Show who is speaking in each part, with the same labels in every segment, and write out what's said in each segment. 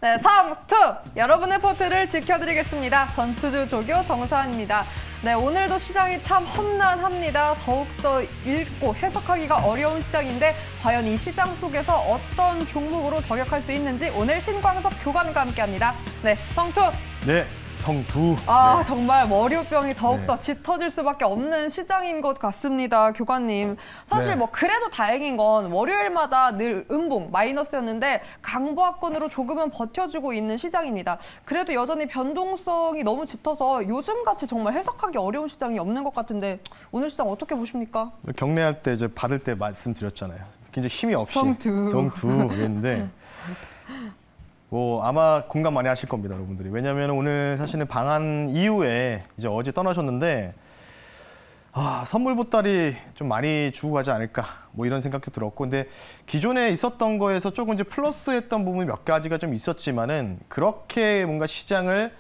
Speaker 1: 네, 3, 2! 여러분의 포트를 지켜드리겠습니다. 전투주 조교 정수환입니다. 네, 오늘도 시장이 참 험난합니다. 더욱더 읽고 해석하기가 어려운 시장인데 과연 이 시장 속에서 어떤 종목으로 저격할 수 있는지 오늘 신광섭 교관과 함께합니다. 네, 성투!
Speaker 2: 네. 성두.
Speaker 1: 네. 정말 월요병이 더욱더 짙어질 수밖에 없는 시장인 것 같습니다, 교관님. 사실 뭐 그래도 다행인 건 월요일마다 늘 음봉, 마이너스였는데 강보합권으로 조금은 버텨주고 있는 시장입니다. 그래도 여전히 변동성이 너무 짙어서 요즘같이 정말 해석하기 어려운 시장이 없는 것 같은데 오늘 시장 어떻게 보십니까?
Speaker 2: 경매할 때 이제 받을 때 말씀드렸잖아요. 굉장히 힘이 없이 성투 그랬는데 아마 공감 많이 하실 겁니다, 여러분들이. 왜냐하면 오늘 사실은 방한 이후에 이제 어제 떠나셨는데 선물 보따리 좀 많이 주고 가지 않을까 뭐 이런 생각도 들었고, 근데 기존에 있었던 거에서 조금 이제 플러스했던 부분이 몇 가지가 좀 있었지만은 그렇게 뭔가 시장을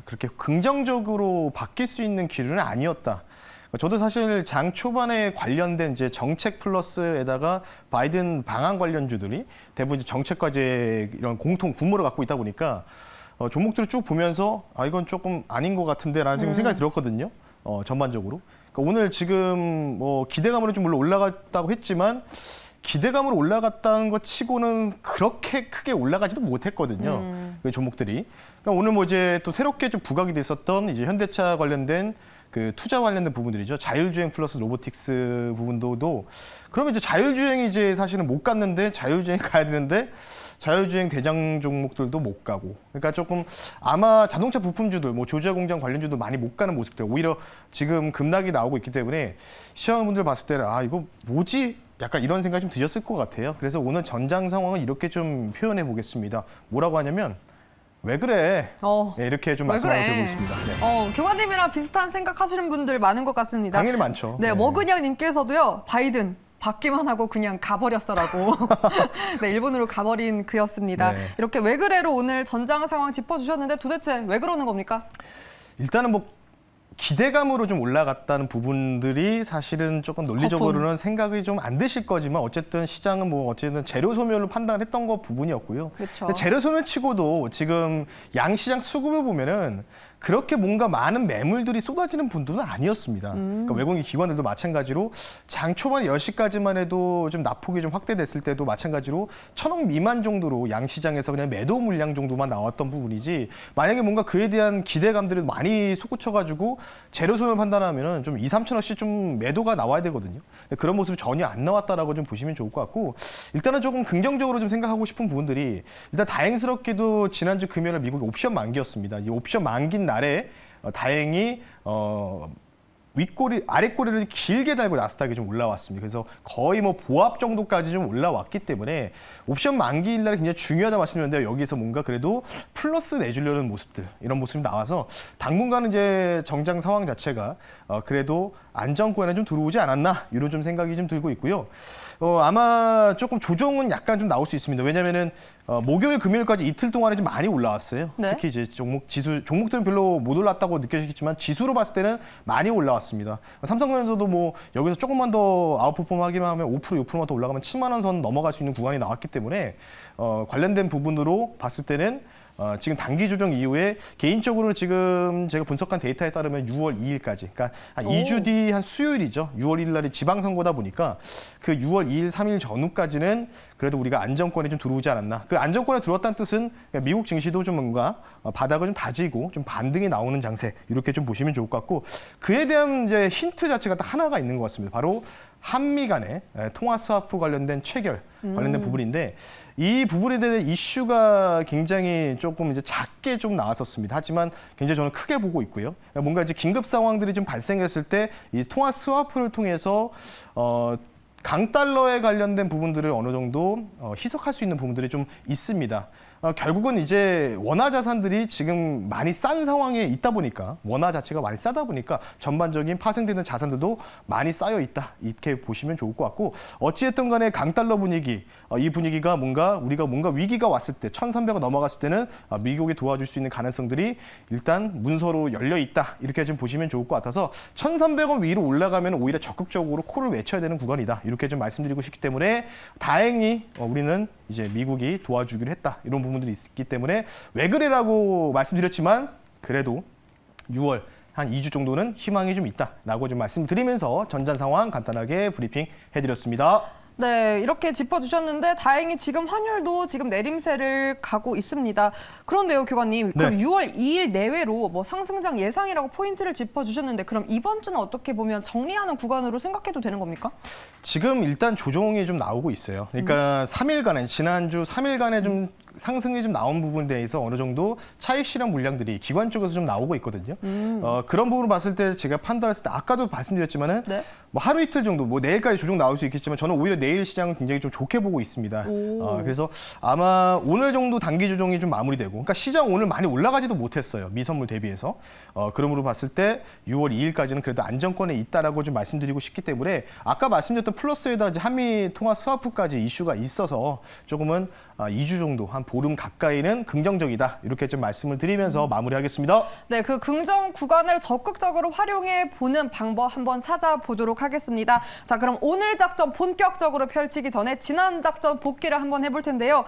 Speaker 2: 그렇게 긍정적으로 바뀔 수 있는 기류는 아니었다. 저도 사실 장 초반에 관련된 이제 정책 플러스에다가 바이든 방한 관련주들이 대부분 이제 정책 과제 이런 공통 분모를 갖고 있다 보니까 종목들을 쭉 보면서 이건 조금 아닌 것 같은데라는 생각이 들었거든요. 전반적으로. 그러니까 오늘 지금 기대감으로 좀 물론 올라갔다고 했지만 기대감으로 올라갔다는 것 치고는 그렇게 크게 올라가지도 못했거든요. 그 종목들이. 그러니까 오늘 이제 또 새롭게 좀 부각이 됐었던 이제 현대차 관련된 그 투자 관련된 부분들이죠. 자율주행 플러스 로보틱스 부분도 그러면 이제 자율주행이 이제 사실은 못 갔는데 자율주행 가야 되는데 자율주행 대장 종목들도 못 가고, 그러니까 조금 아마 자동차 부품주들, 조지아 공장 관련주도 많이 못 가는 모습들, 오히려 지금 급락이 나오고 있기 때문에 시청자분들 봤을 때는 이거 뭐지? 약간 이런 생각이 좀 드셨을 것 같아요. 그래서 오늘 전장 상황을 이렇게 좀 표현해 보겠습니다. 뭐라고 하냐면 왜 그래? 네, 이렇게 좀 말씀을 드리고 있습니다. 네.
Speaker 1: 교관님이랑 비슷한 생각하시는 분들 많은 것 같습니다.
Speaker 2: 당연히 많죠.
Speaker 1: 네, 머그냥님께서도요. 바이든 받기만 하고 그냥 가버렸어라고. 네, 일본으로 가버린 그였습니다.
Speaker 2: 네.
Speaker 1: 이렇게 왜 그래로 오늘 전장 상황 짚어주셨는데 도대체 왜 그러는 겁니까?
Speaker 2: 일단은 기대감으로 좀 올라갔다는 부분들이 사실은 조금 논리적으로는 생각이 좀 안 드실 거지만 어쨌든 시장은 어쨌든 재료 소멸로 판단했던 거 부분이었고요.
Speaker 1: 그렇죠.
Speaker 2: 재료 소멸 치고도 지금 양시장 수급을 보면은 그렇게 뭔가 많은 매물들이 쏟아지는 분들은 아니었습니다. 그러니까 외국인 기관들도 마찬가지로 장 초반 10시까지만 해도 좀 낙폭이 좀 확대됐을 때도 마찬가지로 1,000억 미만 정도로 양시장에서 그냥 매도 물량 정도만 나왔던 부분이지, 만약에 뭔가 그에 대한 기대감들이 많이 솟구쳐가지고 재료 소멸 판단하면은 좀 2, 3천억씩 좀 매도가 나와야 되거든요. 그런 모습이 전혀 안 나왔다라고 좀 보시면 좋을 것 같고, 일단은 조금 긍정적으로 좀 생각하고 싶은 부분들이, 일단 다행스럽게도 지난주 금요일에 미국이 옵션 만기였습니다. 이 옵션 만기인 날에 다행히 아랫꼬리를 길게 달고 나스닥이 좀 올라왔습니다. 그래서 거의 보합 정도까지 좀 올라왔기 때문에 옵션 만기일 날이 굉장히 중요하다 말씀드렸는데, 여기서 뭔가 그래도 플러스 내주려는 모습들, 이런 모습이 나와서 당분간은 이제 정장 상황 자체가 그래도 안정권에 좀 들어오지 않았나, 이런 좀 생각이 좀 들고 있고요. 아마 조금 조정은 약간 좀 나올 수 있습니다. 왜냐면은 목요일, 금요일까지 이틀 동안에 좀 많이 올라왔어요. 네. 특히 이제 종목들은 별로 못 올랐다고 느껴지겠지만 지수로 봤을 때는 많이 올라왔습니다. 삼성전자도 여기서 조금만 더 아웃퍼폼 하기만 하면 5%, 6%만 더 올라가면 7만 원 선 넘어갈 수 있는 구간이 나왔기 때문에 관련된 부분으로 봤을 때는 지금 단기 조정 이후에 개인적으로 지금 제가 분석한 데이터에 따르면 6월 2일까지, 그러니까 한 2주 뒤 한 수요일이죠. 6월 1일 날이 지방선거다 보니까 그 6월 2일, 3일 전후까지는 그래도 우리가 안정권에 좀 들어오지 않았나. 그 안정권에 들어왔다는 뜻은 미국 증시도 좀 뭔가 바닥을 좀 다지고 좀 반등이 나오는 장세, 이렇게 좀 보시면 좋을 것 같고, 그에 대한 이제 힌트 자체가 딱 하나가 있는 것 같습니다. 바로 한미 간의 통화 스와프 관련된 체결 관련된 부분인데, 이 부분에 대한 이슈가 굉장히 조금 이제 작게 좀 나왔었습니다. 하지만 굉장히 저는 크게 보고 있고요. 뭔가 이제 긴급 상황들이 좀 발생했을 때 이 통화 스와프를 통해서 강달러에 관련된 부분들을 어느 정도 희석할 수 있는 부분들이 좀 있습니다. 결국은 이제 원화 자산들이 지금 많이 싼 상황에 있다 보니까, 원화 자체가 많이 싸다 보니까 전반적인 파생되는 자산들도 많이 쌓여 있다, 이렇게 보시면 좋을 것 같고, 어찌됐든 간에 강달러 분위기, 이 분위기가 우리가 뭔가 위기가 왔을 때 1,300원 넘어갔을 때는 미국이 도와줄 수 있는 가능성들이 일단 문서로 열려 있다, 이렇게 좀 보시면 좋을 것 같아서 1,300원 위로 올라가면 오히려 적극적으로 콜을 외쳐야 되는 구간이다, 이렇게 이렇게 좀 말씀드리고 싶기 때문에 다행히 우리는 이제 미국이 도와주기로 했다. 이런 부분들이 있기 때문에 왜 그래라고 말씀드렸지만 그래도 6월 한 2주 정도는 희망이 좀 있다라고 좀 말씀드리면서 전장 상황 간단하게 브리핑 해드렸습니다.
Speaker 1: 네, 이렇게 짚어주셨는데 다행히 지금 환율도 지금 내림세를 가고 있습니다. 그런데요, 교관님, 그럼 6월 2일 내외로 뭐 상승장 예상이라고 포인트를 짚어주셨는데 그럼 이번 주는 어떻게 보면 정리하는 구간으로 생각해도 되는 겁니까?
Speaker 2: 지금 일단 조정이 좀 나오고 있어요. 그러니까 3일간에 지난주 3일간에 좀 상승이 좀 나온 부분에 대해서 어느 정도 차익 실현 물량들이 기관 쪽에서 좀 나오고 있거든요. 그런 부분을 봤을 때 제가 판단했을 때 아까도 말씀드렸지만은
Speaker 1: 네.
Speaker 2: 뭐 하루 이틀 정도, 뭐 내일까지 조정 나올 수 있겠지만 저는 오히려 내일 시장은 굉장히 좀 좋게 보고 있습니다. 그래서 아마 오늘 정도 단기 조정이 좀 마무리되고, 그러니까 시장 오늘 많이 올라가지도 못했어요. 미선물 대비해서. 그러므로 봤을 때 6월 2일까지는 그래도 안정권에 있다라고 좀 말씀드리고 싶기 때문에 아까 말씀드렸던 플러스에다 이제 한미 통화 스와프까지 이슈가 있어서 조금은 2주 정도, 한 보름 가까이는 긍정적이다. 이렇게 좀 말씀을 드리면서 마무리하겠습니다.
Speaker 1: 네, 그 긍정 구간을 적극적으로 활용해 보는 방법 한번 찾아보도록 하겠습니다. 자, 그럼 오늘 작전 본격적으로 펼치기 전에 지난 작전 복기를 한번 해볼 텐데요.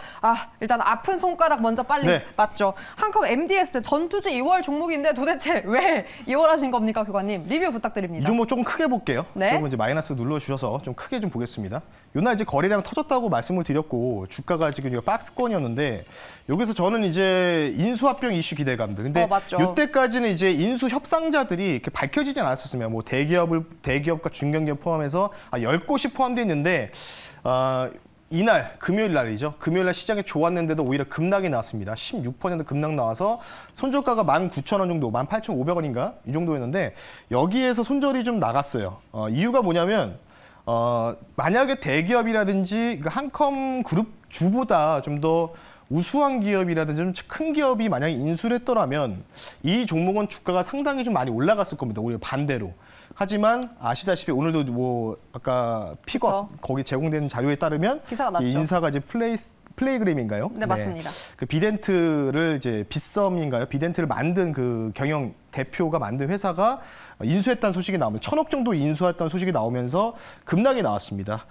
Speaker 1: 일단 아픈 손가락 먼저 빨리 맞죠. 한컴 MDS 전투주 2월 종목인데 도대체 왜 2월 하신 겁니까, 교관님? 리뷰 부탁드립니다.
Speaker 2: 이 종목 조금 크게 볼게요.
Speaker 1: 네.
Speaker 2: 조금 이제 마이너스 눌러주셔서 좀 크게 좀 보겠습니다. 요날 이제 거래량 터졌다고 말씀을 드렸고 주가가 지금 박스권이었는데 여기서 저는 이제 인수합병 이슈 기대감들. 근데 이때까지는 이제 인수 협상자들이 이렇게 밝혀지지 않았었으면 뭐 대기업과 중견기업 포함해서 10곳이 포함되어 있는데 이날 금요일 날이죠. 금요일 날 시장이 좋았는데도 오히려 급락이 나왔습니다. 16% 급락 나와서 손절가가 19,000원 정도, 18,500원인가 이 정도였는데 여기에서 손절이 좀 나갔어요. 이유가 뭐냐면 만약에 대기업이라든지 한컴 그룹 주보다 좀 더 우수한 기업이라든지 좀 큰 기업이 만약에 인수를 했더라면 이 종목은 주가가 상당히 좀 많이 올라갔을 겁니다. 오히려 반대로. 하지만 아시다시피 오늘도 뭐 아까 픽업 거기 제공되는 자료에 따르면
Speaker 1: 기사가 났죠.
Speaker 2: 이 인사가 이제 플레이그램인가요?
Speaker 1: 네, 맞습니다.
Speaker 2: 그 비덴트를 이제 빗썸인가요? 비덴트를 만든 그 경영 대표가 만든 회사가 인수했다는 소식이 나오면 1,000억 정도 인수했다는 소식이 나오면서 급락이 나왔습니다.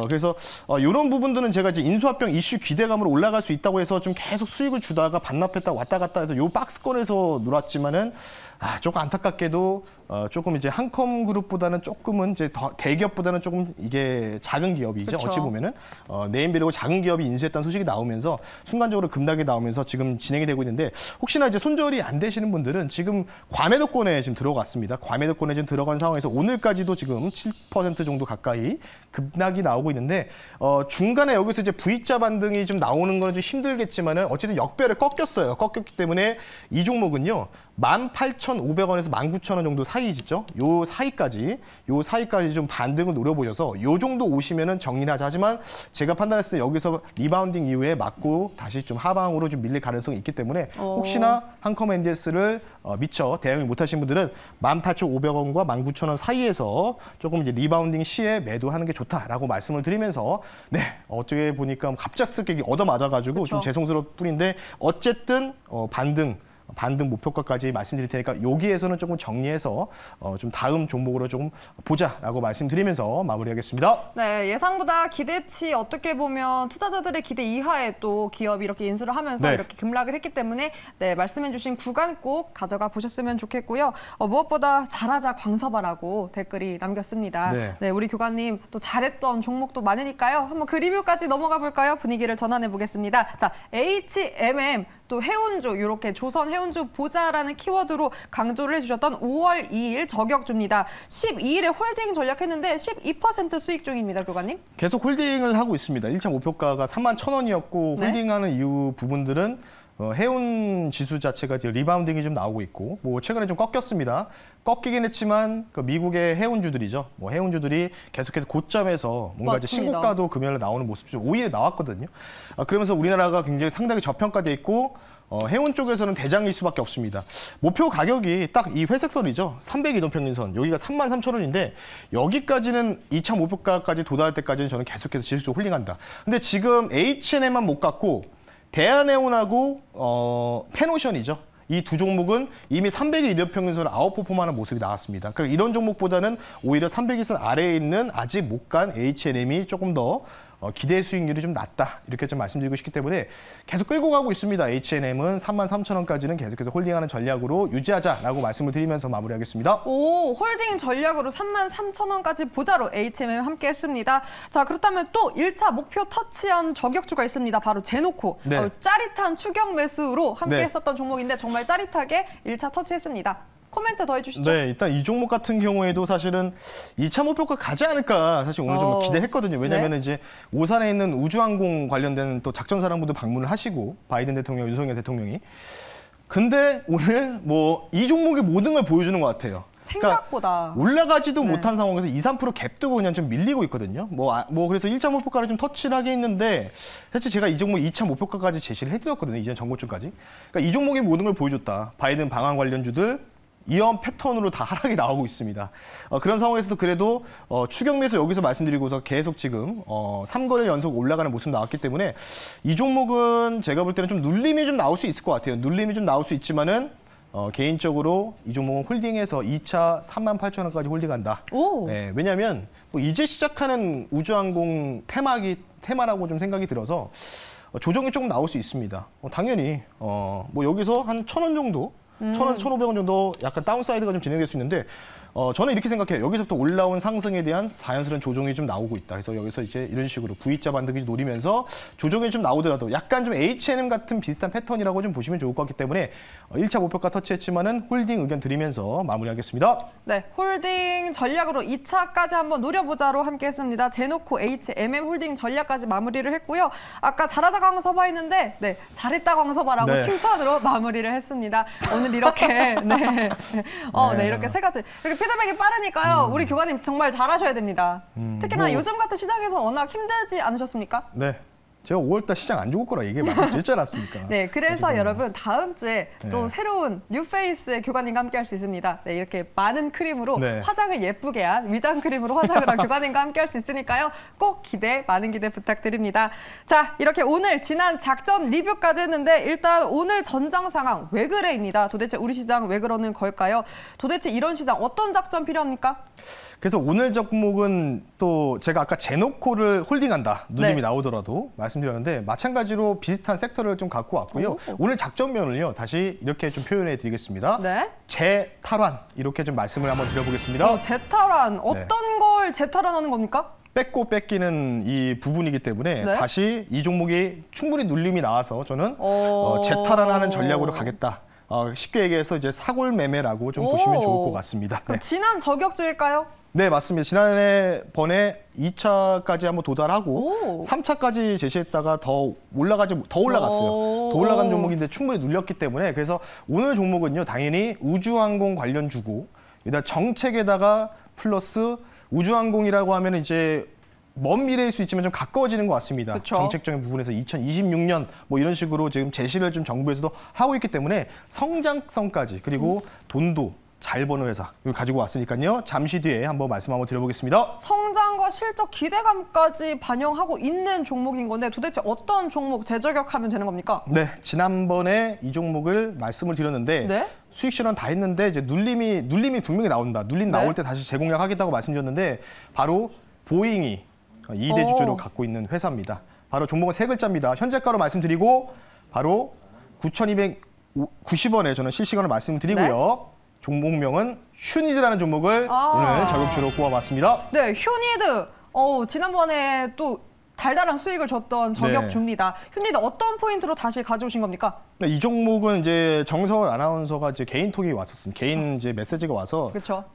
Speaker 2: 그래서 이런 부분들은 제가 이제 인수합병 이슈 기대감으로 올라갈 수 있다고 해서 좀 계속 수익을 주다가 반납했다 왔다 갔다 해서 요 박스권에서 놀았지만은 조금 안타깝게도 조금 이제 한컴 그룹보다는 조금은 이제 더 대기업보다는 조금 이게 작은 기업이죠.
Speaker 1: 그쵸.
Speaker 2: 어찌 보면은 네임밸류고 작은 기업이 인수했다는 소식이 나오면서 순간적으로 급락이 나오면서 지금 진행이 되고 있는데 혹시나 이제 손절이 안 되시는 분들은 지금 과매도권에 지금 들어갔습니다. 과매도권에 지금 들어간 상황에서 오늘까지도 지금 7% 정도 가까이 급락이 나오고 있는데 중간에 여기서 이제 V자 반등이 좀 나오는 건 좀 힘들겠지만은 어쨌든 역배를 꺾였어요. 꺾였기 때문에 이 종목은요. 18,500원에서 19,000원 정도 사이죠. 요 사이까지 좀 반등을 노려보셔서 요 정도 오시면은 정리를 하자. 하지만 제가 판단했을 때 여기서 리바운딩 이후에 맞고 다시 좀 하방으로 좀 밀릴 가능성이 있기 때문에 혹시나 한컴 MDS를 미처 대응을 못하신 분들은 18,500원과 19,000원 사이에서 조금 이제 리바운딩 시에 매도하는 게 좋다라고 말씀을 드리면서 어떻게 보니까 갑작스럽게 얻어맞아가지고 좀 죄송스러울 뿐인데 어쨌든 반등 목표가까지 말씀드릴 테니까 여기에서는 조금 정리해서 좀 다음 종목으로 좀 보자라고 말씀드리면서 마무리하겠습니다.
Speaker 1: 네, 예상보다 기대치 어떻게 보면 투자자들의 기대 이하에 또 기업이 이렇게 인수를 하면서 이렇게 급락을 했기 때문에 말씀해주신 구간 꼭 가져가 보셨으면 좋겠고요. 무엇보다 잘하자 광서바라고 댓글이 남겼습니다. 네, 우리 교관님 또 잘했던 종목도 많으니까요. 한번 그 리뷰까지 넘어가 볼까요? 분위기를 전환해 보겠습니다. 자, HMM 또 해운조 이렇게 조선 해운조 보자라는 키워드로 강조를 해주셨던 5월 2일 저격주입니다. 12일에 홀딩 전략했는데 12% 수익 중입니다, 교관님.
Speaker 2: 계속 홀딩을 하고 있습니다. 1차 목표가가 31,000원이었고 홀딩하는 이유 부분들은 해운 지수 자체가 이제 리바운딩이 좀 나오고 있고 뭐 최근에 좀 꺾였습니다. 꺾이긴 했지만 그 미국의 해운주들이죠. 뭐 해운주들이 계속해서 고점에서 뭔가 이제 신고가도 금요일에 나오는 모습이 오히려 나왔거든요. 그러면서 우리나라가 굉장히 상당히 저평가돼 있고 해운 쪽에서는 대장일 수밖에 없습니다. 목표 가격이 딱 이 회색선이죠. 300이동평균선. 여기가 33,000원인데 여기까지는 2차 목표가까지 도달할 때까지는 저는 계속해서 지수적으로 홀딩한다. 근데 지금 H&M만 못 갔고 대한해운하고 펜오션이죠. 이 두 종목은 이미 300일 이변평균선을 아웃퍼폼하는 모습이 나왔습니다. 그러니까 이런 종목보다는 오히려 300일선 아래에 있는 아직 못 간 H&M이 조금 더 기대 수익률이 좀 낮다 이렇게 좀 말씀드리고 싶기 때문에 계속 끌고 가고 있습니다. H&M은 33,000원까지는 계속해서 홀딩하는 전략으로 유지하자라고 말씀을 드리면서 마무리하겠습니다.
Speaker 1: 오, 홀딩 전략으로 33,000원까지 보자로 H&M 함께 했습니다. 자, 그렇다면 또 1차 목표 터치한 저격주가 있습니다. 바로 제노코.
Speaker 2: 네.
Speaker 1: 짜릿한 추격 매수로 함께
Speaker 2: 네.
Speaker 1: 했었던 종목인데 정말 짜릿하게 1차 터치했습니다. 코멘트 더 해주시죠.
Speaker 2: 네, 일단 이 종목 같은 경우에도 사실은 2차 목표가 가지 않을까 사실 오늘 좀 기대했거든요. 왜냐하면
Speaker 1: 네.
Speaker 2: 이제 오산에 있는 우주항공 관련된 또 작전사령부도 방문을 하시고 바이든 대통령, 윤석열 대통령이. 근데 오늘 뭐 이 종목의 모든 걸 보여주는 것 같아요.
Speaker 1: 생각보다.
Speaker 2: 그러니까 올라가지도
Speaker 1: 네.
Speaker 2: 못한 상황에서 2, 3% 갭 두고 그냥 좀 밀리고 있거든요. 뭐 그래서 1차 목표가를 좀 터치를 하긴 했는데 사실 제가 이 종목 2차 목표가까지 제시를 해드렸거든요. 이전 전고점까지. 그러니까 이 종목의 모든 걸 보여줬다. 바이든 방한 관련주들 이런 패턴으로 다 하락이 나오고 있습니다. 그런 상황에서도 그래도 추격 매수 여기서 말씀드리고서 계속 지금 3거래 연속 올라가는 모습 나왔기 때문에 이 종목은 제가 볼 때는 좀 눌림이 좀 나올 수 있을 것 같아요. 눌림이 좀 나올 수 있지만은 개인적으로 이 종목은 홀딩해서 2차 38,000원까지 홀딩한다.
Speaker 1: 오.
Speaker 2: 네, 왜냐하면 뭐 이제 시작하는 우주항공 테마라고 좀 생각이 들어서 조정이 조금 나올 수 있습니다. 당연히 뭐 여기서 한 1,000원 정도 1,000원에서 1,500원 정도 약간 다운사이드가 좀 진행될 수 있는데 저는 이렇게 생각해요. 여기서부터 올라온 상승에 대한 자연스러운 조정이 좀 나오고 있다. 그래서 여기서 이제 이런 식으로 V자 반등이 노리면서 조정이 좀 나오더라도 약간 좀 H&M 같은 비슷한 패턴이라고 좀 보시면 좋을 것 같기 때문에 1차 목표가 터치했지만은 홀딩 의견 드리면서 마무리하겠습니다.
Speaker 1: 네, 홀딩 전략으로 2차까지 한번 노려보자로 함께 했습니다. 제노코 H&M 홀딩 전략까지 마무리를 했고요. 아까 잘하자 광서봐 했는데 네, 잘했다 광서봐라고
Speaker 2: 네.
Speaker 1: 칭찬으로 마무리를 했습니다. 오늘 이렇게 네, 네, 이렇게 세 가지. 이렇게 피드백이 빠르니까요. 우리 교관님 정말 잘하셔야 됩니다. 특히나
Speaker 2: 뭐.
Speaker 1: 요즘 같은 시장에서 워낙 힘들지 않으셨습니까?
Speaker 2: 네. 제가 5월달 시장 안 좋을 거라 이게 말씀드렸지 않았습니까?
Speaker 1: 네, 그래서 여러분 다음 주에 또
Speaker 2: 네.
Speaker 1: 새로운 뉴페이스의 교관님과 함께 할 수 있습니다. 네, 이렇게 많은 크림으로
Speaker 2: 네.
Speaker 1: 화장을 예쁘게 한 위장 크림으로 화장을 한 교관님과 함께 할 수 있으니까요. 꼭 많은 기대 부탁드립니다. 자, 이렇게 오늘 지난 작전 리뷰까지 했는데 일단 오늘 전장 상황 왜 그래입니다. 도대체 우리 시장 왜 그러는 걸까요? 도대체 이런 시장 어떤 작전 필요합니까?
Speaker 2: 그래서 오늘 종목은 또 제가 아까 제노코를 홀딩한다. 누림이
Speaker 1: 네.
Speaker 2: 나오더라도 말씀드렸는데 마찬가지로 비슷한 섹터를 좀 갖고 왔고요. 오늘 작전면을요. 다시 이렇게 좀 표현해 드리겠습니다.
Speaker 1: 네.
Speaker 2: 재탈환 이렇게 좀 말씀을 한번 드려보겠습니다.
Speaker 1: 재탈환 어떤 걸 재탈환하는 겁니까?
Speaker 2: 뺏고 뺏기는 이 부분이기 때문에
Speaker 1: 네.
Speaker 2: 다시 이 종목이 충분히 눌림이 나와서 저는 재탈환하는 전략으로 가겠다. 쉽게 얘기해서 이제 사골 매매라고 좀 보시면 좋을 것 같습니다.
Speaker 1: 그럼
Speaker 2: 네.
Speaker 1: 지난 저격주일까요?
Speaker 2: 네, 맞습니다. 지난번에 2차까지 한번 도달하고
Speaker 1: 오.
Speaker 2: 3차까지 제시했다가 더 올라갔어요. 더 올라간 종목인데 충분히 눌렸기 때문에 그래서 오늘 종목은요, 당연히 우주항공 관련주고 일단 정책에다가 플러스 우주항공이라고 하면 이제 먼 미래일 수 있지만 좀 가까워지는 것 같습니다.
Speaker 1: 그쵸.
Speaker 2: 정책적인 부분에서 2026년 뭐 이런 식으로 지금 제시를 좀 정부에서도 하고 있기 때문에 성장성까지 그리고 돈도 잘 버는 회사 이걸 가지고 왔으니까요. 잠시 뒤에 한번 말씀 한번 드려보겠습니다.
Speaker 1: 성장과 실적 기대감까지 반영하고 있는 종목인 건데 도대체 어떤 종목 재저격하면 되는 겁니까?
Speaker 2: 네, 지난번에 이 종목을 말씀을 드렸는데
Speaker 1: 네?
Speaker 2: 수익 실현 다 했는데 이제 눌림이 분명히 나온다. 눌림
Speaker 1: 네.
Speaker 2: 나올 때 다시 재공략하겠다고 말씀드렸는데 바로 보잉이 2대 주주로 갖고 있는 회사입니다. 바로 종목은 세 글자입니다. 현재가로 말씀드리고 바로 9,290원에 저는 실시간으로 말씀드리고요.
Speaker 1: 네?
Speaker 2: 종목명은 휴니드라는 종목을 오늘 저격주로 꼽아봤습니다.
Speaker 1: 네, 휴니드. 지난번에 또 달달한 수익을 줬던 저격주입니다. 휴니드 어떤 포인트로 다시 가져오신 겁니까?
Speaker 2: 네, 이 종목은 이제 정서울 아나운서가 이제 개인톡이 왔었습니다. 개인 이제 메시지가 와서
Speaker 1: 그렇죠.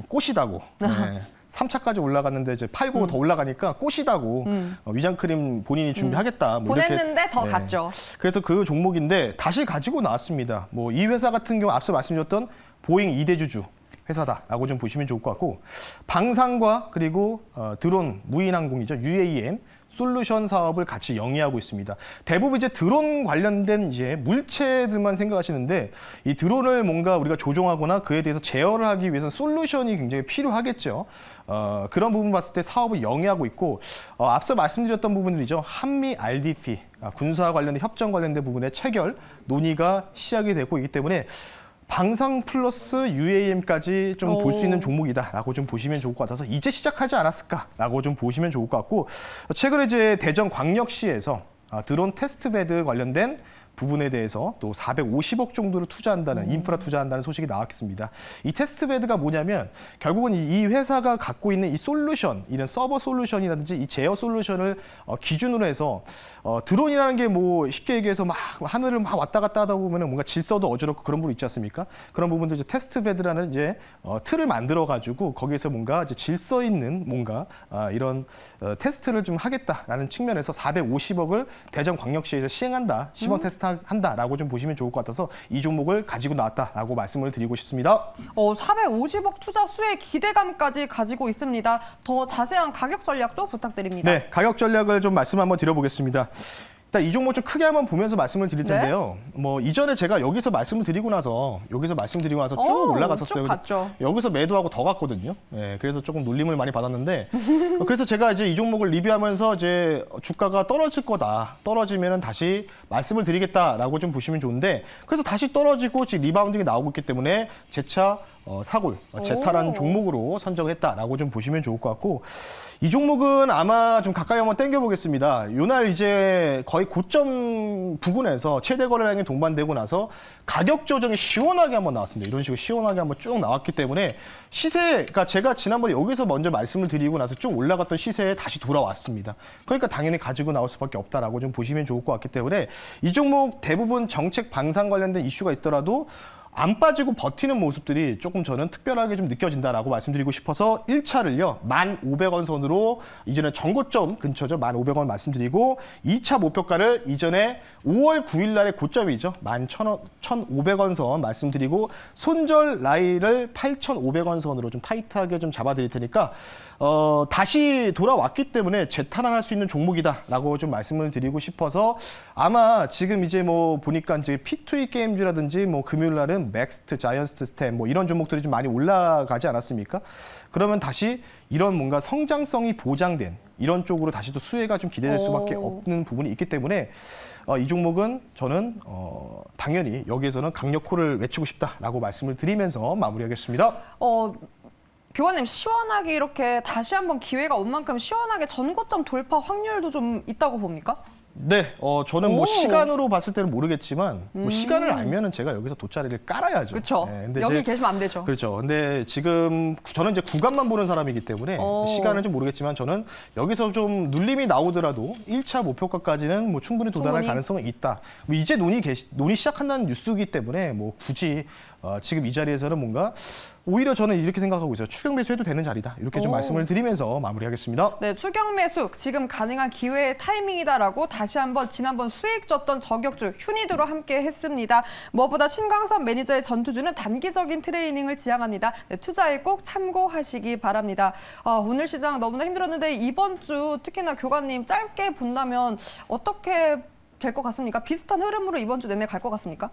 Speaker 2: 꽃이다고. 네. 3차까지 올라갔는데 이제 팔고 더 올라가니까 꽃이다고 위장크림 본인이 준비하겠다. 뭐
Speaker 1: 보냈는데
Speaker 2: 이렇게,
Speaker 1: 더 갔죠.
Speaker 2: 그래서 그 종목인데 다시 가지고 나왔습니다. 뭐 이 회사 같은 경우 앞서 말씀드렸던 보잉 2대 주주 회사다라고 좀 보시면 좋을 것 같고 방산과 그리고 드론 무인항공이죠. UAM 솔루션 사업을 같이 영위하고 있습니다. 대부분 이제 드론 관련된 이제 물체들만 생각하시는데 이 드론을 뭔가 우리가 조종하거나 그에 대해서 제어를 하기 위해서 솔루션이 굉장히 필요하겠죠. 그런 부분 봤을 때 사업을 영위하고 있고 앞서 말씀드렸던 부분들이죠. 한미 RDP, 군사 관련된 협정 관련된 부분의 체결, 논의가 시작이 되고 있기 때문에 방산 플러스 UAM까지 좀 볼 수 있는 종목이다라고 좀 보시면 좋을 것 같아서 이제 시작하지 않았을까라고 좀 보시면 좋을 것 같고 최근에 이제 대전 광역시에서 드론 테스트베드 관련된 부분에 대해서 또 450억 정도를 투자한다는 인프라 투자한다는 소식이 나왔습니다. 이 테스트베드가 뭐냐면 결국은 이 회사가 갖고 있는 이 솔루션, 이런 서버 솔루션이라든지 이 제어 솔루션을 기준으로 해서 드론이라는 게 뭐 쉽게 얘기해서 막 하늘을 막 왔다 갔다 하다 보면 뭔가 질서도 어지럽고 그런 부분 있지 않습니까? 그런 부분들 이제 테스트베드라는 이제 틀을 만들어 가지고 거기에서 뭔가 이제 질서 있는 뭔가 이런 테스트를 좀 하겠다라는 측면에서 450억을 대전광역시에서 시행한다, 시범 테스트 한다라고 좀 보시면 좋을 것 같아서 이 종목을 가지고 나왔다라고 말씀을 드리고 싶습니다.
Speaker 1: 450억 투자 수의 기대감까지 가지고 있습니다. 더 자세한 가격 전략도 부탁드립니다.
Speaker 2: 네, 가격 전략을 좀 말씀 한번 드려보겠습니다. 일단 이 종목 좀 크게 한번 보면서 말씀을 드릴 텐데요. 뭐 이전에 제가 여기서 말씀을 드리고 나서 쭉 올라갔었어요.
Speaker 1: 쭉 갔죠.
Speaker 2: 여기서 매도하고 더 갔거든요. 네, 그래서 조금 놀림을 많이 받았는데 그래서 제가 이제 이 종목을 리뷰하면서 이제 주가가 떨어질 거다. 떨어지면은 다시 말씀을 드리겠다라고 좀 보시면 좋은데 그래서 다시 떨어지고 지금 리바운딩이 나오고 있기 때문에 재차 사골, 제타라는 종목으로 선정했다라고 좀 보시면 좋을 것 같고 이 종목은 아마 좀 가까이 한번 당겨보겠습니다. 요날 이제 거의 고점 부근에서 최대 거래량이 동반되고 나서 가격 조정이 시원하게 한번 나왔습니다. 이런 식으로 시원하게 한번 쭉 나왔기 때문에 시세가 제가 지난번에 여기서 먼저 말씀을 드리고 나서 쭉 올라갔던 시세에 다시 돌아왔습니다. 그러니까 당연히 가지고 나올 수밖에 없다라고 좀 보시면 좋을 것 같기 때문에 이 종목 대부분 정책 방산 관련된 이슈가 있더라도 안 빠지고 버티는 모습들이 조금 저는 특별하게 좀 느껴진다라고 말씀드리고 싶어서 1차를요. 1,500원 선으로 이전에 전고점 근처죠. 1,500원 말씀드리고 2차 목표가를 이전에 5월 9일 날의 고점이죠. 11,500원 선 말씀드리고 손절 라인을 8,500원 선으로 좀 타이트하게 좀 잡아드릴 테니까 다시 돌아왔기 때문에 재탄환할 수 있는 종목이다라고 좀 말씀을 드리고 싶어서 아마 지금 이제 뭐 보니까 이제 P2E 게임즈라든지 뭐 금요일 날은 맥스트, 자이언트 스템 뭐 이런 종목들이 좀 많이 올라가지 않았습니까? 그러면 다시 이런 뭔가 성장성이 보장된 이런 쪽으로 다시 또 수혜가 좀 기대될 수밖에 없는 부분이 있기 때문에 이 종목은 저는 당연히 여기에서는 강력호를 외치고 싶다라고 말씀을 드리면서 마무리하겠습니다.
Speaker 1: 교관님, 시원하게 이렇게 다시 한번 기회가 온 만큼 시원하게 전고점 돌파 확률도 좀 있다고 봅니까?
Speaker 2: 네, 저는 뭐 시간으로 봤을 때는 모르겠지만 뭐 시간을 알면은 제가 여기서 돗자리를 깔아야죠.
Speaker 1: 그렇죠.
Speaker 2: 네, 근데
Speaker 1: 여기 계시면 안 되죠.
Speaker 2: 그렇죠. 근데 지금 저는 이제 구간만 보는 사람이기 때문에 시간은 좀 모르겠지만 저는 여기서 좀 눌림이 나오더라도 1차 목표가까지는 뭐 충분히 도달할 가능성은 있다. 뭐 이제 논의 시작한다는 뉴스이기 때문에 뭐 굳이 지금 이 자리에서는 뭔가 오히려 저는 이렇게 생각하고 있어요. 추격 매수해도 되는 자리다. 이렇게 좀 말씀을 드리면서 마무리하겠습니다.
Speaker 1: 네, 추격 매수 지금 가능한 기회의 타이밍이다라고 다시 한번 지난번 수익 줬던 저격주 휴니드로 함께 했습니다. 무엇보다 신광섭 매니저의 전투주는 단기적인 트레이닝을 지향합니다. 네, 투자에 꼭 참고하시기 바랍니다. 오늘 시장 너무나 힘들었는데 이번 주 특히나 교관님 짧게 본다면 어떻게 될 것 같습니까? 비슷한 흐름으로 이번 주 내내 갈 것 같습니까?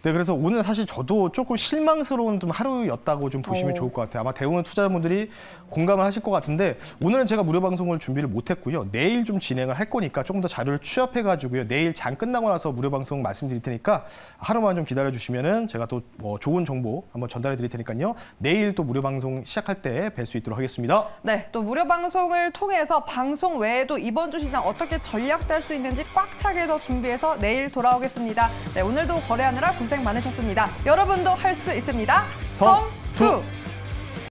Speaker 2: 네, 그래서 오늘 사실 저도 조금 실망스러운 좀 하루였다고 좀 보시면 좋을 것 같아요. 아마 대부분 투자자분들이 공감을 하실 것 같은데 오늘은 제가 무료 방송을 준비를 못했고요. 내일 좀 진행을 할 거니까 조금 더 자료를 취합해가지고요. 내일 장 끝나고 나서 무료 방송 말씀드릴 테니까 하루만 좀 기다려주시면은 제가 또 좋은 정보 한번 전달해 드릴 테니까요. 내일 또 무료 방송 시작할 때 뵐 수 있도록 하겠습니다.
Speaker 1: 네, 또 무료 방송을 통해서 방송 외에도 이번 주 시장 어떻게 전략 짤 수 있는지 꽉 차게 더 준비해서 내일 돌아오겠습니다. 네, 오늘도 거래하느라 고생 많으셨습니다. 여러분도 할 수 있습니다. 성투!